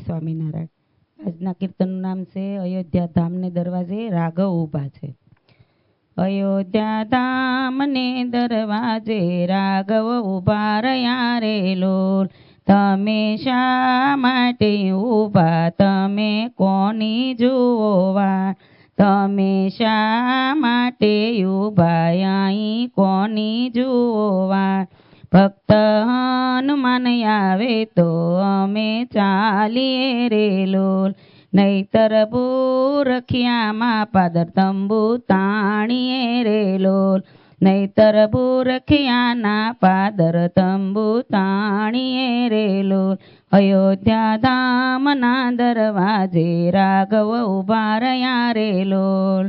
સ્વામિનારાયણ। આજના કીર્તનનું નામ છે અયોધ્યા ધામને દરવાજે રાઘવ ઊભા છે। અયોધ્યા ધામને દરવાજે રાઘવ ઊભા રહ્યા રે લોલ। તમે શા માટે ઊભા તમે કોની જુઓ વાટ। તમે શા માટે ઊભા અહીં કોની જુઓ વાટ। ભક્ત હનુમાન આવે તો અમે ચાલીએ રે લોલ। નહીતર ભૂરખિયામાં પાદર તંબુ તાણીએ રે લોલ। નહીતર ભૂરખિયાના પાદર તંબુ તાણીએ રે લોલ। અયોધ્યા ધામના દરવાજે રાઘવ ઊભા રહ્યા રે લોલ।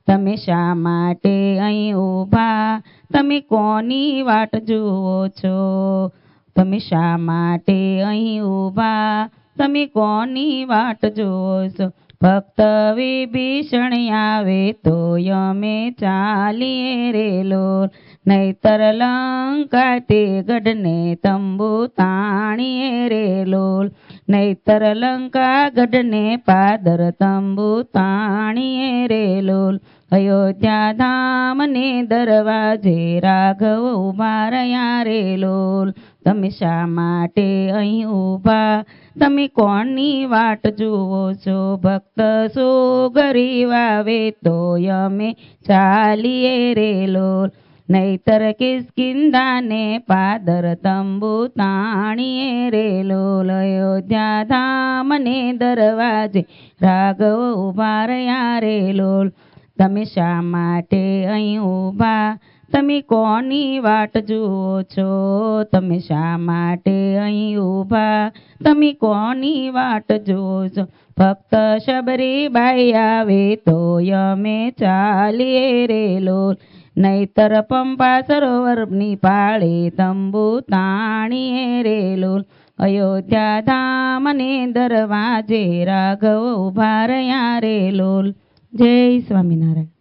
તમે શા માટે અહીં ઊભા તમે કોની વાટ જુઓ છો। તમે શા માટે અહીં ઊભા તમે કોની વાટ જુઓ છો। ભક્ત વિભીષણ આવે તો અમે ચાલીએ રે લોલ। નહીતર લંકા તે ગઢને તંબુ તાણીએ રે લોલ। નહીતર લંકા ગઢને પાદર તંબુ તાણીએ રે લોલ। અયોધ્યા ધામને દરવાજે રાઘવ ઊભા રહ્યા રે લોલ। તમે શા માટે અહીં ઊભા તમે કોની વાટ જુઓ છો। ભક્ત સુગ્રીવ આવે તો અમે ચાલીએ રે લોલ। નહીતર કિષ્કિંધાને પાદર તંબુ તાણીએ રે લોલ। અયોધ્યા ધામને દરવાજે રાઘવ ઊભા રહ્યા રે લોલ। તમે શા માટે અહીં ઊભા તમે કોની વાટ જુઓ છો। તમે શા માટે અહીં ઊભા તમે કોની વાટ જુઓ છો। ભક્ત શબરીબાઈ આવે તો અમે ચાલીએ રે લોલ। નહીતર પંપા સરોવરની પાળે તંબુ તાણીએ રે લોલ। અયોધ્યા ધામને દરવાજે રાઘવ ઊભા રહ્યા રે લોલ। જય સ્વામિનારાયણ।